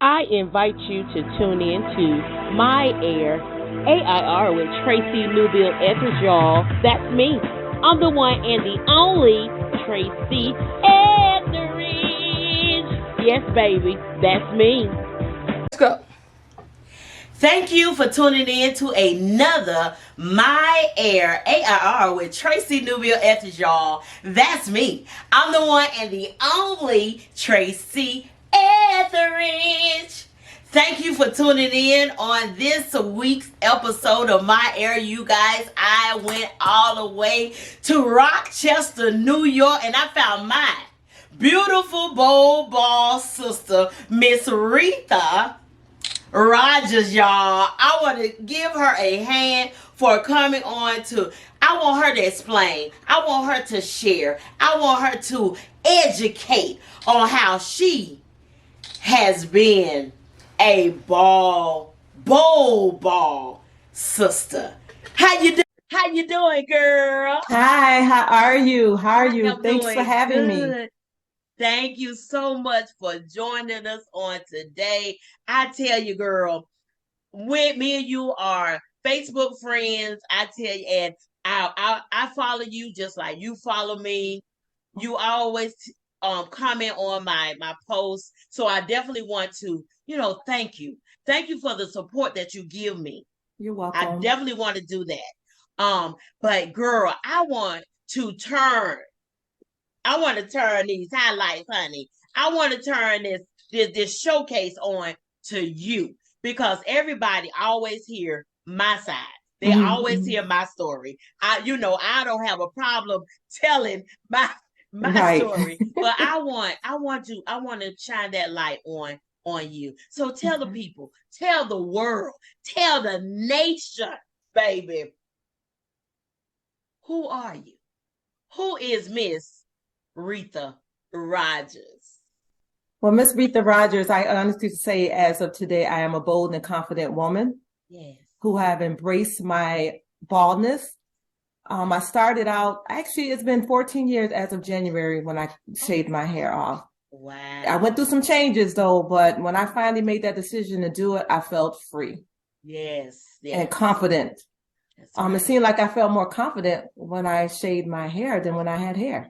I invite you to tune in to My Air, A.I.R with Tracy Newbill-Etheridge, y'all. That's me. I'm the one and the only Tracy Etheridge. Yes, baby, that's me. Let's go. Thank you for tuning in to another My Air A.I.R with Tracy Newbill-Etheridge, y'all. That's me. I'm the one and the only Tracy Etheridge. Thank you for tuning in on this week's episode of My Air, you guys. I went all the way to Rochester, New York, and I found my beautiful, bold, ball sister, Miss Retha Rogers, y'all. I want to give her a hand for coming on to, I want her to explain. I want her to share. I want her to educate on how she has been a bold ball sister. How you doing? How you doing, girl? Hi, how are you? How are you? I'm Thanks doing for having good. me. Thank you so much for joining us on today. I tell you, girl, me and you are Facebook friends. I tell you, and I follow you just like you follow me. You always comment on my posts, so I definitely want to, thank you. Thank you for the support that you give me. You're I welcome. definitely want to do that. But girl, I want to turn these highlights, honey. I want to turn this showcase on to you because everybody always hear my side. They always hear my story. I don't have a problem telling my Right. story, but I want to shine that light on you. So tell the people, tell the world, tell the nation, baby. Who are you? Who is Miss Retha Rogers? Well, Miss Retha Rogers, I honestly say as of today, I am a bold and confident woman who have embraced my baldness. I started out, actually, it's been 14 years as of January when I shaved my hair off. Wow. I went through some changes though, but when I finally made that decision to do it, I felt free. Yes. And confident. Right. It seemed like I felt more confident when I shaved my hair than when I had hair.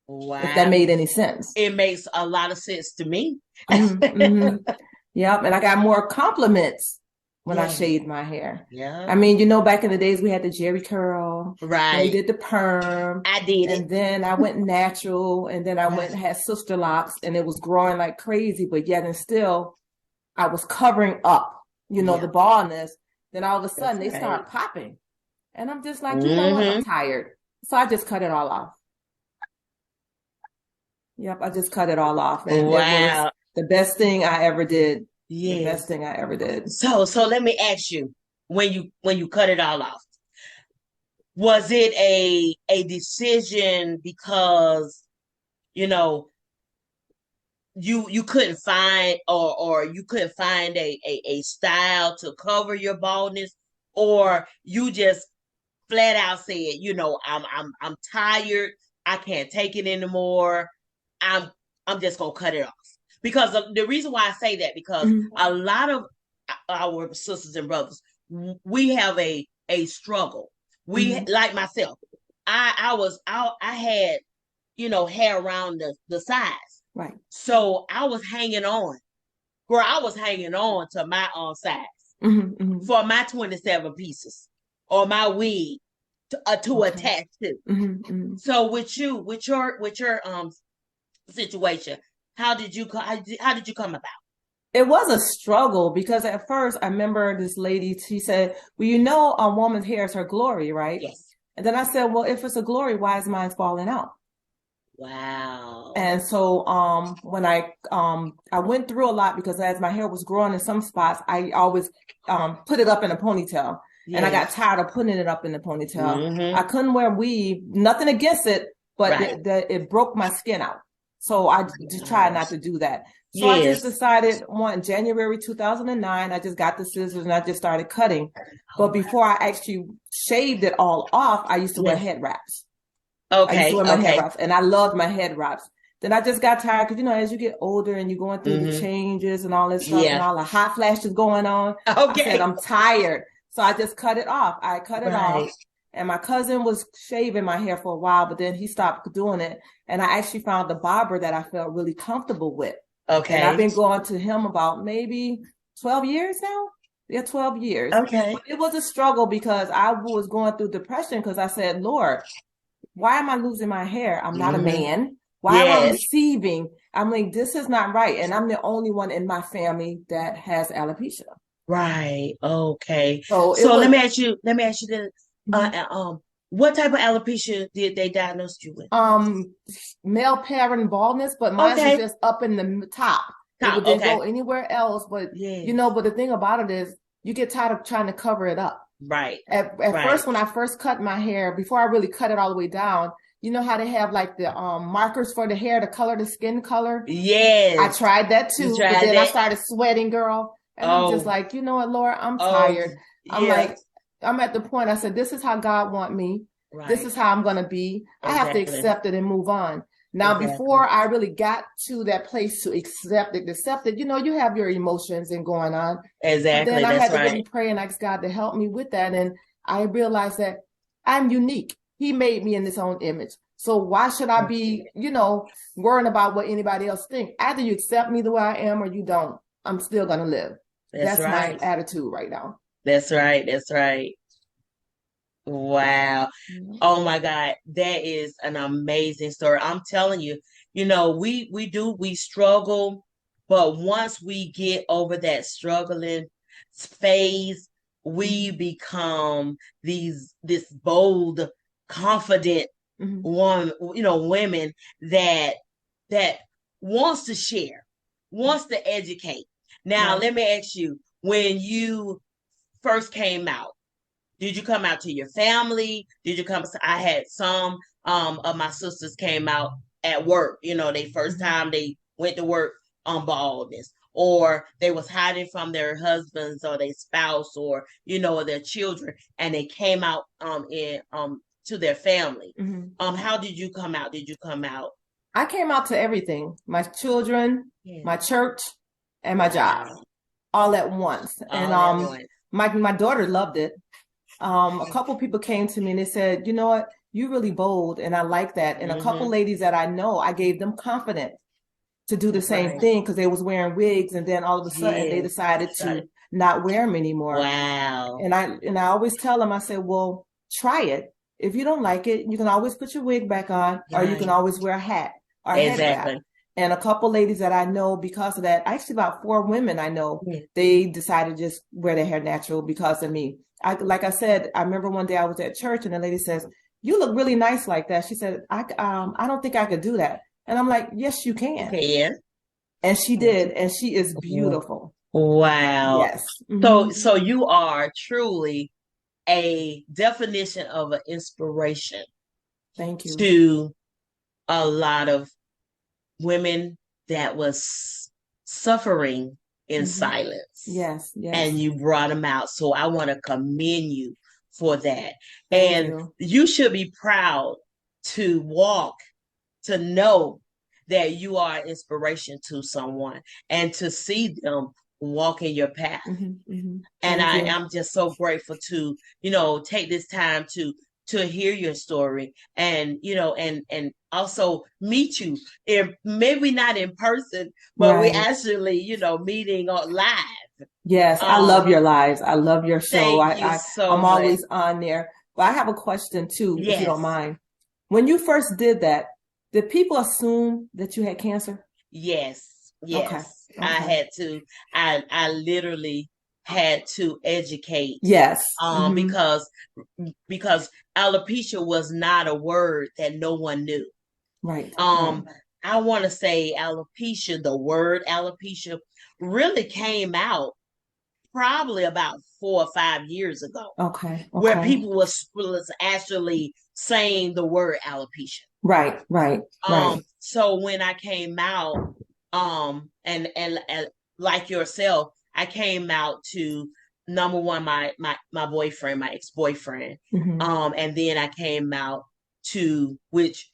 Wow. If that made any sense. It makes a lot of sense to me. Yep. And I got more compliments when I shaved my hair. Yeah. I mean, back in the days we had the jerry curl. Right. And we did the perm. I did it. And then I went natural. And then I went and had sister locks. And it was growing like crazy. But yet and still, I was covering up, the baldness. Then all of a sudden they start popping. And I'm just like, you know what? I'm tired. So I just cut it all off. Yep, I just cut it all off. And it was the best thing I ever did. Yes. The best thing I ever did. So let me ask you, when you cut it all off, was it a decision because, you couldn't find or you couldn't find a style to cover your baldness, or you just flat out said, I'm tired, I can't take it anymore, I'm just gonna cut it off? Because the reason why I say that, because a lot of our sisters and brothers, we have a struggle. We like myself, I had hair around the sides. Right. So I was hanging on. Girl, I was hanging on to my own size for my 27 pieces or my wig to attach to. So with your situation, how did you come about? It was a struggle because at first I remember this lady, she said, well, a woman's hair is her glory, right? Yes. And then I said, well, if it's a glory, why is mine falling out? Wow. And so when I went through a lot, because as my hair was growing in some spots, I always put it up in a ponytail. Yes. And I got tired of putting it up in the ponytail. I couldn't wear weave, nothing against it, but it broke my skin out. So I just tried not to do that. So I just decided January 2009, I just got the scissors and I just started cutting. But before I actually shaved it all off, I used to wear head wraps. Okay. I used to wear my head wraps, and I loved my head wraps. Then I just got tired because, as you get older and you're going through the changes and all this stuff and all the hot flashes going on, I said, I'm tired. So I just cut it off. I cut it off. And my cousin was shaving my hair for a while, but then he stopped doing it. And I actually found a barber that I felt really comfortable with. Okay. And I've been going to him about maybe 12 years now. Yeah, 12 years. Okay. But it was a struggle because I was going through depression because I said, Lord, why am I losing my hair? I'm not a man. Why am I receiving? I'm like, this is not right. And I'm the only one in my family that has alopecia. Right. Okay. So let me ask you this. What type of alopecia did they diagnose you with? Male pattern baldness, but mine was just up in the top. It didn't go anywhere else. But but the thing about it is you get tired of trying to cover it up. Right. At first, when I first cut my hair, before I really cut it all the way down, you know how they have like the markers for the hair to color the skin color? Yes. I tried that too. But then I started sweating, girl. And I'm just like, you know what, Laura, I'm tired. I'm like, I'm at the point, I said, this is how God want me. Right. This is how I'm going to be. I have to accept it and move on. Now, before I really got to that place to accept it, you have your emotions and going on. Exactly. And then I had to really pray and ask God to help me with that. And I realized that I'm unique. He made me in his own image. So why should I be, worrying about what anybody else thinks? Either you accept me the way I am or you don't. I'm still going to live. That's my attitude right now. That's right. That's right. Wow. Oh my God. That is an amazing story. I'm telling you, we struggle, but once we get over that struggling phase, we become this bold, confident women that wants to share, wants to educate. Now, let me ask you, when you first came out, did you come out to your family? I had some of my sisters came out at work, they first time they went to work on baldness, or they was hiding from their husbands or their spouse or, or their children, and they came out to their family. How did you come out? Did you come out? I came out to everything. My children, my church, and my job, all at once. And my daughter loved it. A couple people came to me and they said, you know what, you're really bold, and I like that. And a couple ladies that I know, I gave them confidence to do the same thing because they was wearing wigs, and then all of a sudden they decided to not wear them anymore. Wow. And I always tell them, I said, well, try it. If you don't like it, you can always put your wig back on, or you can always wear a hat or a head wrap. And a couple ladies that I know, because of that, actually about 4 women I know, they decided to just wear their hair natural because of me. Like I said, I remember one day I was at church and the lady says, you look really nice like that. She said, I don't think I could do that. And I'm like, yes, you can. Yeah. And she did. And she is beautiful. Wow. Yes. So you are truly a definition of an inspiration. Thank you. To a lot of women that was suffering in silence. Yes. And you brought them out. So I want to commend you for that. And you should be proud to know that you are an inspiration to someone and to see them walk in your path. And I'm just so grateful to, take this time to hear your story and, and also meet you, maybe not in person, but we actually, meeting live. Yes, I love your lives. I love your show. I'm always on there. But I have a question too, if you don't mind. When you first did that, did people assume that you had cancer? Yes. Okay. I had to. I literally had to educate. Yes. Because alopecia was not a word that no one knew. Right. I want to say alopecia, the word alopecia really came out probably about 4 or 5 years ago. Okay. Where people was actually saying the word alopecia. Right. So when I came out, and like yourself, I came out to number one, my boyfriend, my ex-boyfriend. And then I came out to which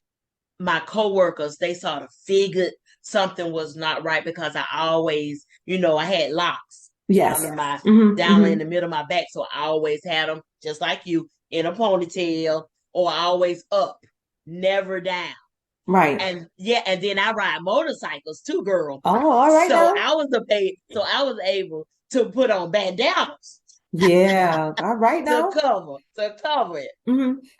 my coworkers, they sort of figured something was not right because I always, I had locks Yes. down in the middle of my back. So I always had them just like you in a ponytail, or always up, never down. Right. And then I ride motorcycles too, girl. Oh, all right. So I was able to put on bandanas. Yeah. All right now. to cover it.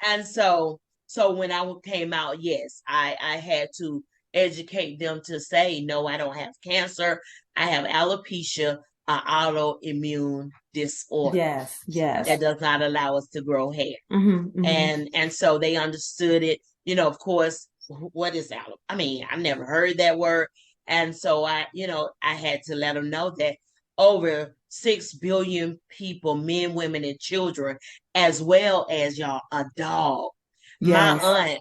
And so when I came out, yes, I had to educate them to say, no, I don't have cancer. I have alopecia, an autoimmune disorder. Yes. That does not allow us to grow hair. And so they understood it. Of course, what is alopecia? I mean, I've never heard that word. And so I had to let them know that over 6 billion people, men, women, and children, as well as a dog. Yes. My aunt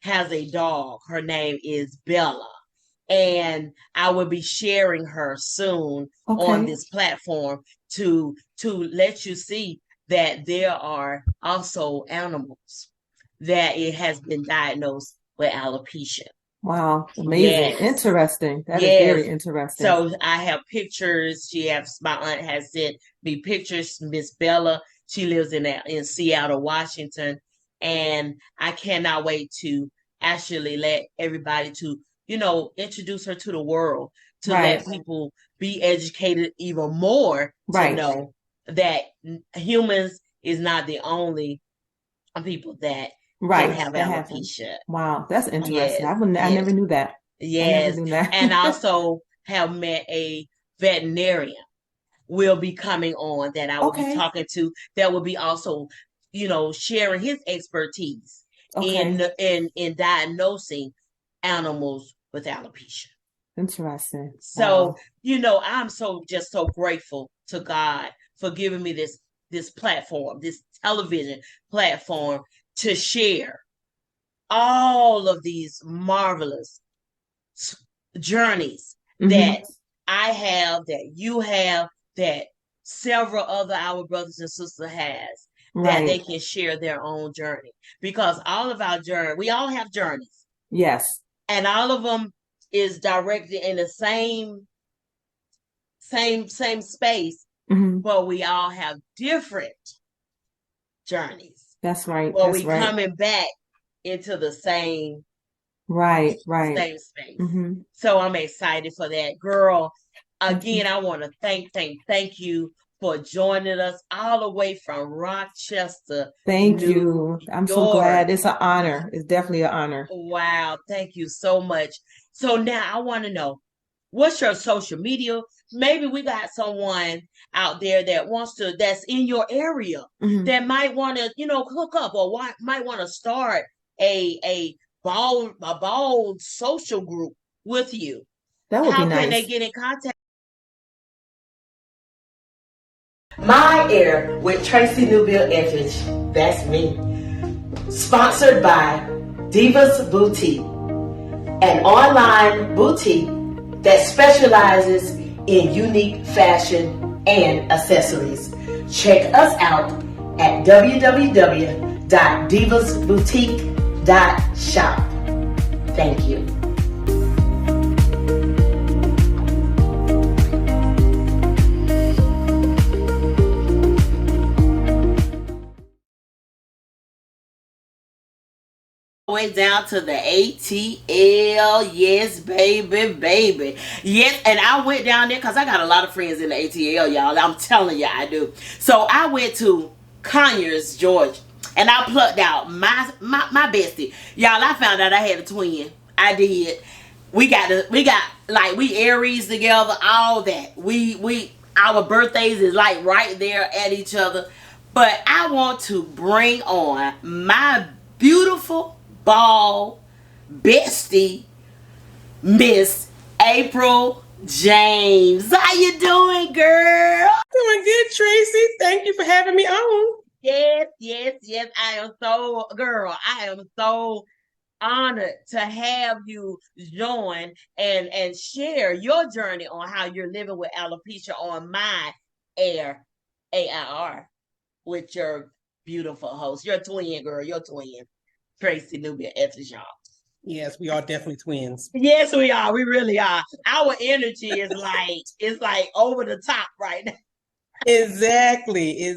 has a dog. Her name is Bella. And I will be sharing her soon on this platform to let you see that there are also animals that it has been diagnosed with alopecia. Wow, amazing. Yes. Interesting. That is very interesting. So I have pictures. My aunt has sent me pictures. Miss Bella, she lives in Seattle, Washington, and I cannot wait to actually let everybody to introduce her to the world, to let people be educated even more to know that humans is not the only people that can have alopecia. Wow, that's interesting. Yes. I never knew that. Yes, and also have met a veterinarian will be coming on that I will be talking to, that will be also, sharing his expertise in diagnosing animals with alopecia. Interesting. So, I'm so grateful to God for giving me this platform, this television platform, to share all of these marvelous journeys that I have, that you have, that several other our brothers and sisters has, that they can share their own journey. Because all of our journey, we all have journeys. Yes. And all of them is directed in the same space, but we all have different journeys. That's right. But we coming back into the same same space. So I'm excited for that, girl. Again, I want to thank you for joining us all the way from Rochester. Thank you. I'm so glad. It's an honor. It's definitely an honor. Wow. Thank you so much. So now I want to know, what's your social media? Maybe we got someone out there that that's in your area that might want to, hook up, or might want to start a bald social group with you. That would be nice. How can they get in contact? My A.I.R with Tracy Newbill-Etheridge. That's me. Sponsored by Divas Boutique, an online boutique that specializes in unique fashion and accessories. Check us out at www.divasboutique.shop. Thank you. Way down to the ATL. Yes, baby. Yes, and I went down there because I got a lot of friends in the ATL, y'all. I'm telling you, I do. So I went to Conyers, Georgia, and I plucked out my bestie. Y'all, I found out I had a twin. I did. We got we Aries together, all that. Our birthdays is like right there at each other. But I want to bring on my beautiful bald bestie, Miss April James. How you doing, girl? Doing good, Tracy. Thank you for having me on. Yes. I am so honored to have you join and share your journey on how you're living with alopecia on my A.I.R, A.I.R, with your beautiful host, your twin, girl, your twin, Tracy Newbill-Etheridge, y'all. Yes, we are definitely twins. Yes, we are. We really are. Our energy is like over the top right now. Exactly.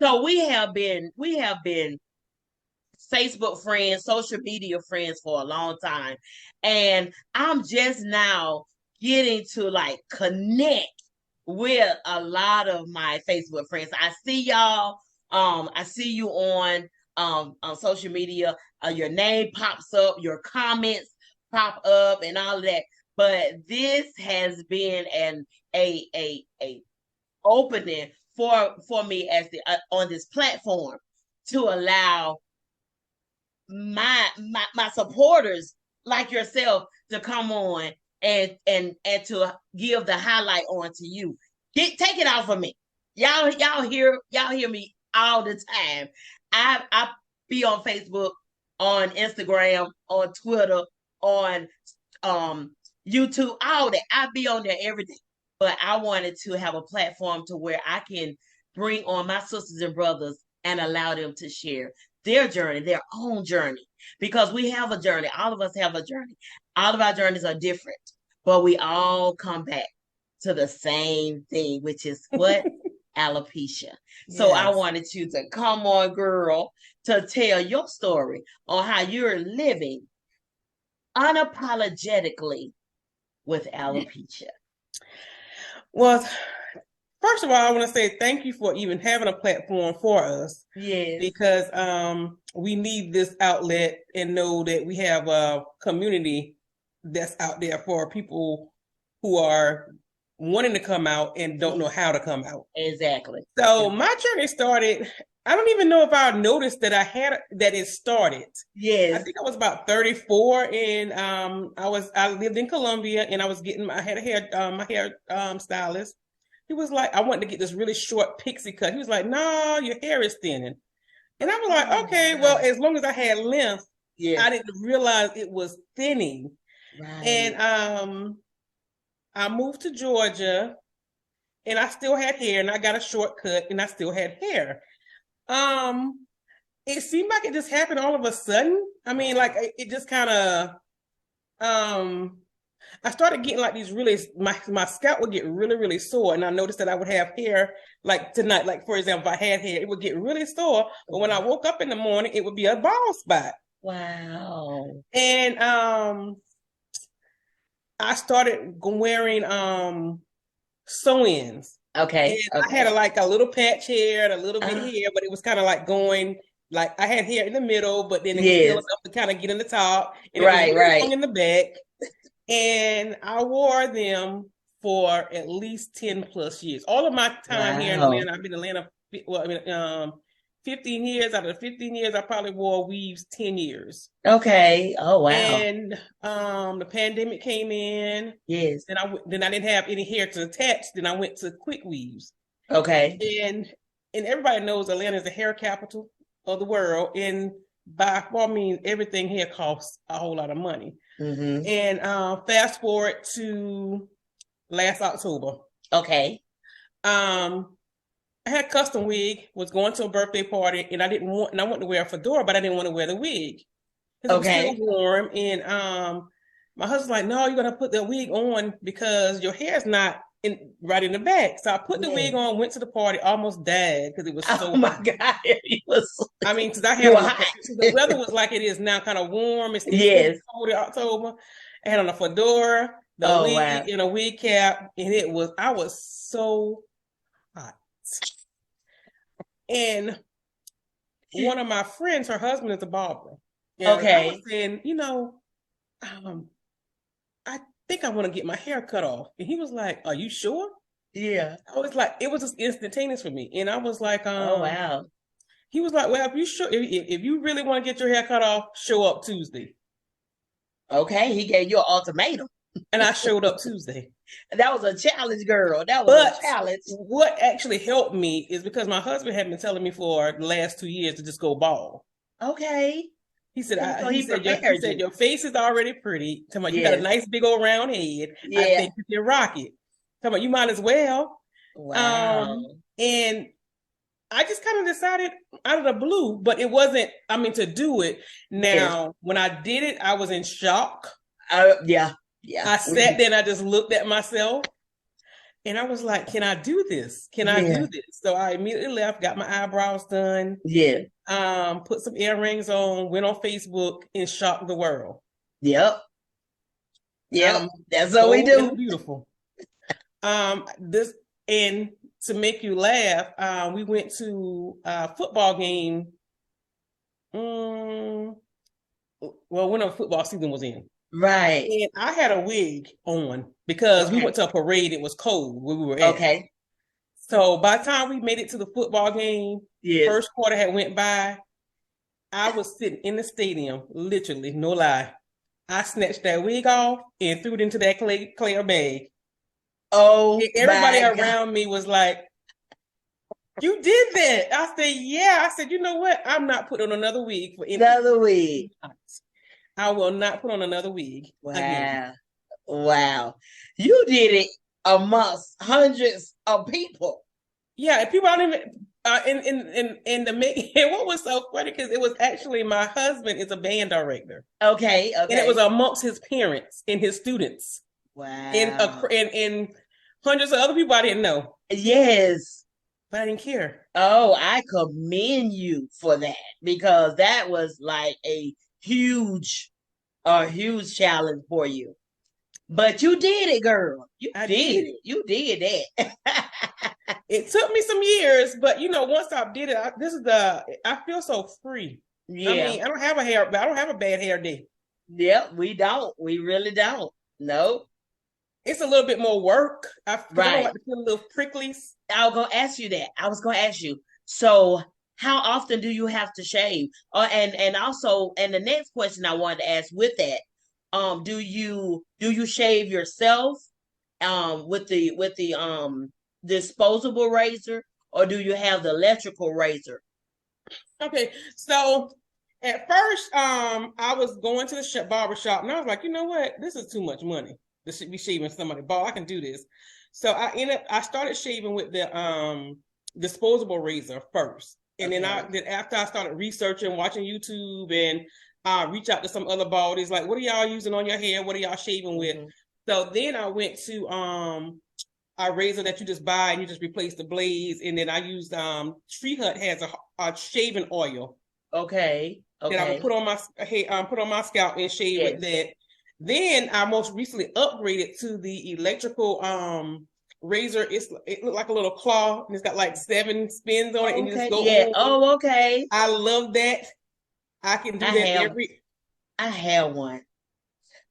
So we have been Facebook friends, social media friends for a long time. And I'm just now getting to like connect with a lot of my Facebook friends. I see y'all. I see you on social media. Your name pops up, your comments pop up, and all of that. But this has been a opening for me as the on this platform to allow my supporters like yourself to come on and to give the highlight on to you. Take it off of me. Y'all hear me all the time. I be on Facebook, on Instagram, on Twitter, on YouTube, all that. I be on there every day. But I wanted to have a platform to where I can bring on my sisters and brothers and allow them to share their journey, their own journey, because we have a journey. All of us have a journey. All of our journeys are different, but we all come back to the same thing, which is what? Alopecia. So I wanted you to come on, girl, to tell your story on how you're living unapologetically with alopecia. Well, first of all, I want to say thank you for even having a platform for us. Yes. Because we need this outlet and know that we have a community that's out there for people who are wanting to come out and don't know how to come out. Exactly. So my journey started, I don't even know if I noticed that that it started. Yes. I think I was about 34 and I lived in Columbia and I had my hair stylist. He was like, I wanted to get this really short pixie cut. He was like, no, your hair is thinning. And I was like, okay, well, as long as I had length, I didn't realize it was thinning. Right. And I moved to Georgia and I still had hair and I got a shortcut and I still had hair. It seemed like it just happened all of a sudden. I mean, like it just kind of, I started getting like these my scalp would get really, really sore. And I noticed that I would have hair like tonight, like for example, if I had hair, it would get really sore. But when I woke up in the morning, it would be a bald spot. Wow. And I started wearing sew-ins. Okay. I had a little patch hair and a little bit hair, but it was kind of like going, like I had hair in the middle, but then it was still enough to kind of get in the top. And it was really long in the back. And I wore them for at least 10 plus years. All of my time here in Atlanta, I've been in Atlanta, 15 years. Out of the 15 years, I probably wore weaves 10 years. Okay. Oh, wow. And the pandemic came in. Yes. Then I didn't have any hair to attach. Then I went to quick weaves. Okay. And everybody knows Atlanta is the hair capital of the world. And by all means, everything here costs a whole lot of money. Mm-hmm. And fast forward to last October. Okay. I had a custom wig, was going to a birthday party, and I wanted to wear a fedora, but I didn't want to wear the wig. Because it was still warm. And my husband's like, no, you're going to put the wig on because your hair's not right in the back. So I put the wig on, went to the party, almost died because it was so Oh my God. I mean, because the weather was like it is now, kind of warm. It's cold in October. I had on a fedora, the wig, and a wig cap, and I was so hot. And one of my friends, her husband is a barber. Okay. I was saying, I think I want to get my hair cut off. And he was like, are you sure? Yeah. I was like, it was just instantaneous for me. And I was like, oh, wow. He was like, well, if you really want to get your hair cut off, show up Tuesday. Okay. He gave you an ultimatum. And I showed up Tuesday. That was a challenge, girl. That was a challenge. What actually helped me is because my husband had been telling me for the last 2 years to just go bald. Okay. He said, your face is already pretty. Tell me, you got a nice big old round head. Yeah. I think you can rock it. Tell me, you might as well. Wow. And I just kind of decided out of the blue, but it wasn't, to do it. Now, when I did it, I was in shock. Yeah. I sat there and I just looked at myself and I was like, can I do this? Can I do this? So I immediately left, got my eyebrows done. Yeah. Put some earrings on, went on Facebook and shocked the world. Yep. That's what we do. Beautiful. And to make you laugh, we went to a football game. When our football season was in. Right. And I had a wig on because we went to a parade. It was cold where we were at. Okay. So by the time we made it to the football game, first quarter had went by. I was sitting in the stadium, literally, no lie. I snatched that wig off and threw it into that clear bag. Oh, and everybody around me was like, "You did that?" I said, "Yeah." I said, "You know what? I'm not putting on another wig for another wig. I will not put on another wig." Wow. Again. Wow. You did it amongst hundreds of people. Yeah, and people don't even and what was so funny because it was actually my husband is a band director. Okay. And it was amongst his parents and his students. Wow. And hundreds of other people I didn't know. Yes. But I didn't care. Oh, I commend you for that because that was like a huge challenge for you. But you did it, girl. I did it. You did that. It took me some years, but once I did it, I feel so free. Yeah. I don't have a bad hair day. Yep, we don't. We really don't. No. It's a little bit more work. I don't like to feel a little pricklies. I was going to ask you that. I was going to ask you. So how often do you have to shave? And also, and the next question I wanted to ask with that, do you shave yourself with the disposable razor, or do you have the electrical razor? Okay, so at first I was going to the barber shop and I was like, you know what, this is too much money to be shaving somebody's bald. I can do this. So I started shaving with the disposable razor first, and then after I started researching, watching YouTube, and reach out to some other baldies, like, what are y'all using on your hair? What are y'all shaving with? So then I went to a razor that you just buy and you just replace the blades. And then I used Tree Hut has a shaving oil. Okay. That I would put on my scalp and shave with that. Then I most recently upgraded to the electrical razor. It looked like a little claw and it's got like 7 spins on it and you just go over. Oh, okay. I love that. I can do that I have one.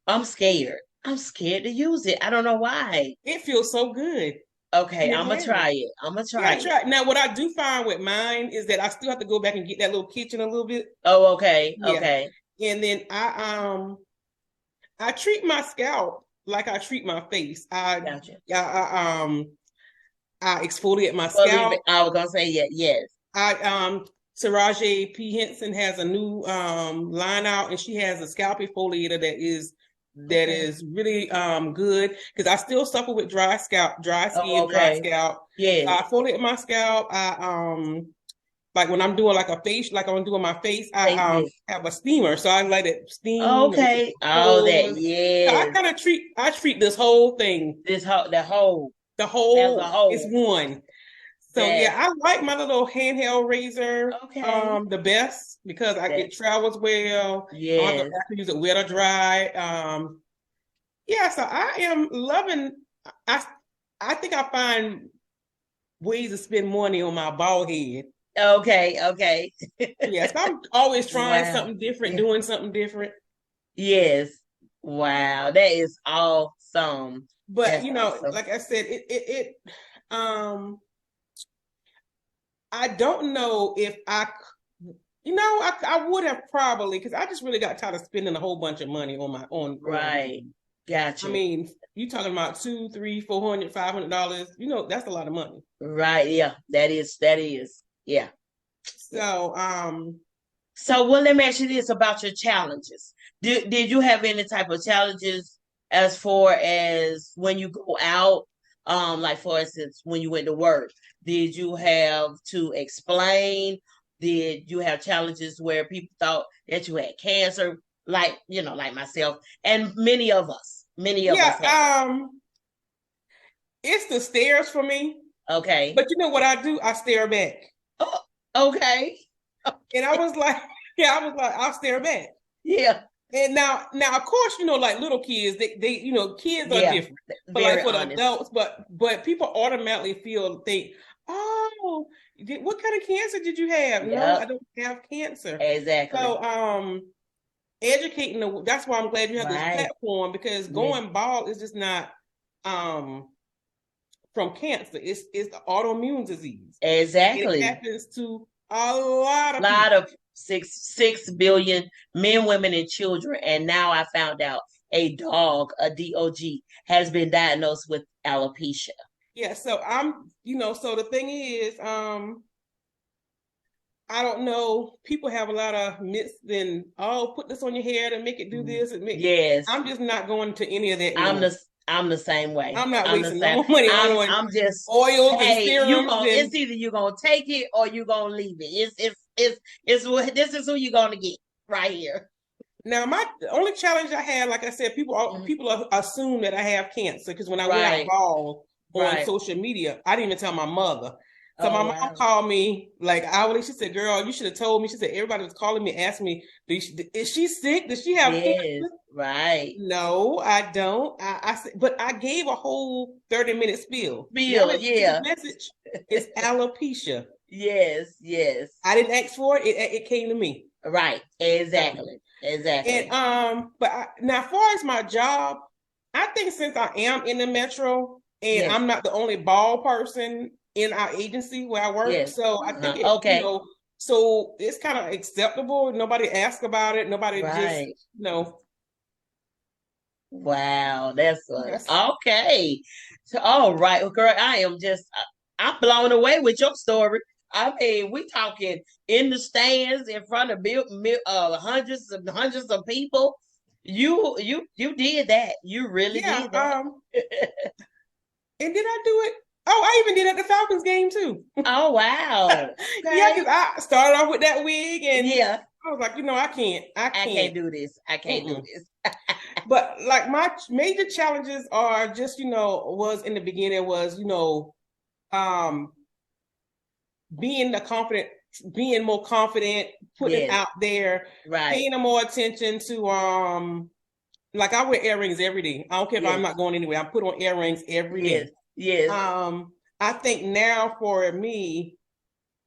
I'm scared to use it. I don't know why. It feels so good. Okay, I'm gonna try it. Try it. Now, what I do find with mine is that I still have to go back and get that little kitchen a little bit. Oh, okay. Yeah. Okay. And then I treat my scalp like I treat my face. I exfoliate my scalp. I was gonna say yes. Taraji P. Henson has a new line out, and she has a scalp exfoliator that is really good because I still suffer with dry skin, dry scalp. Yeah, I exfoliate my scalp. I like when I'm doing like a face, like I'm doing my face, I have a steamer, so I let it steam. Okay. Oh, that So I treat this whole thing. The whole is one. So I like my little handheld razor the best because it travels well. Yeah, I have to use it wet or dry. So I am loving. I think I find ways to spend money on my bald head. Okay. Yes, I'm always trying something different, doing something different. Yes. Wow, that is awesome. But awesome. Like I said, I don't know if I would have probably, because I just really got tired of spending a whole bunch of money on my own. Right. Gotcha. I mean, you talking about $200, $300, $400, $500, that's a lot of money. Right. Yeah, that is. Yeah. So, well, let me ask you this about your challenges. Did you have any type of challenges as far as when you go out? Like for instance, when you went to work, did you have to explain? Did you have challenges where people thought that you had cancer? Like, like myself and many of us. It's the stares for me. Okay. But you know what I do? I stare back. Oh, okay. And I was like, I'll stare back. Yeah. And now, of course, like little kids, they kids are different. But like for the adults, but people automatically think, oh, what kind of cancer did you have? Yep. No, I don't have cancer. Exactly. So, educating that's why I'm glad you have this platform, because going bald is just not from cancer. It's the autoimmune disease. Exactly. It happens to a lot of 6 billion men, women, and children. And now I found out a dog, a dog, has been diagnosed with alopecia. Yeah, so so the thing is, I don't know. People have a lot of myths and put this on your hair to make it do this and make. Yes. I'm just not going to any of that anymore. I'm the same way. I'm not wasting no money on. I'm just oils and serums. It's either you're gonna take it or you're gonna leave it. This is who you're gonna get right here. Now, the only challenge I had, like I said, people assume that I have cancer, because when I went bald on social media, I didn't even tell my mother. So my mom called me like hourly. She said, "Girl, you should have told me." She said, "Everybody was calling me, asking me, is she sick? Does she have cancer?" Right. No, I don't. I said, but I gave a whole 30-minute spiel. Yeah. Message is alopecia. Yes. I didn't ask for it. It came to me. Right. Exactly. And now, as far as my job, I think since I am in the metro and I'm not the only bald person in our agency where I work, so I think so it's kind of acceptable. Nobody asks about it. Nobody just Wow, that's okay. So, all right, well, girl, I'm blown away with your story. I mean, we talking in the stands in front of hundreds of people. You did that. You really did that. And did I do it? Oh, I even did at the Falcons game too. Oh, wow. Okay. Yeah, because I started off with that wig, and I was like, I can't do this. I can't do this. But like my major challenges are just, was in the beginning was, being more confident, putting it out there, paying more attention to, like I wear earrings every day. I don't care if I'm not going anywhere. I put on earrings every day. Yes. I think now for me,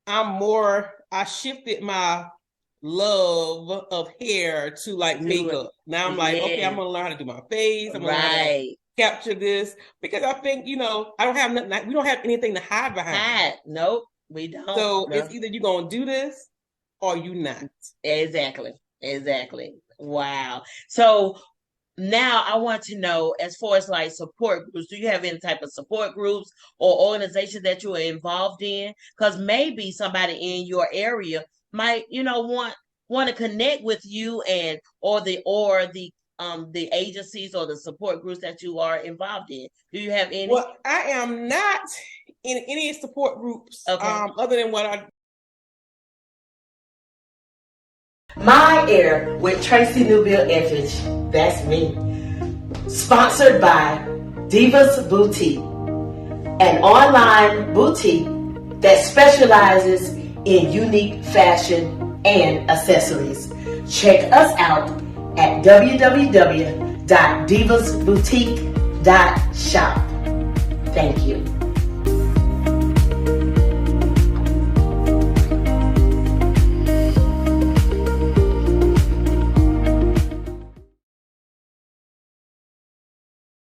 I shifted my love of hair to like makeup. Now I'm like, okay, I'm gonna learn how to do my face. I'm gonna learn how to capture this, because I think, I don't have nothing. We don't have anything to hide behind. Nope, we don't. So it's either you're gonna do this or you not. Exactly. Wow. So now I want to know, as far as like support groups, do you have any type of support groups or organizations that you are involved in? Because maybe somebody in your area might, want to connect with you or the agencies or the support groups that you are involved in. Do you have any? Well, I am not in any support groups. Other than what I. My A.I.R with Tracy Newbill-Etheridge. That's me. Sponsored by Divas Boutique, an online boutique that specializes in unique fashion and accessories. Check us out at www.divasboutique.shop. Thank you.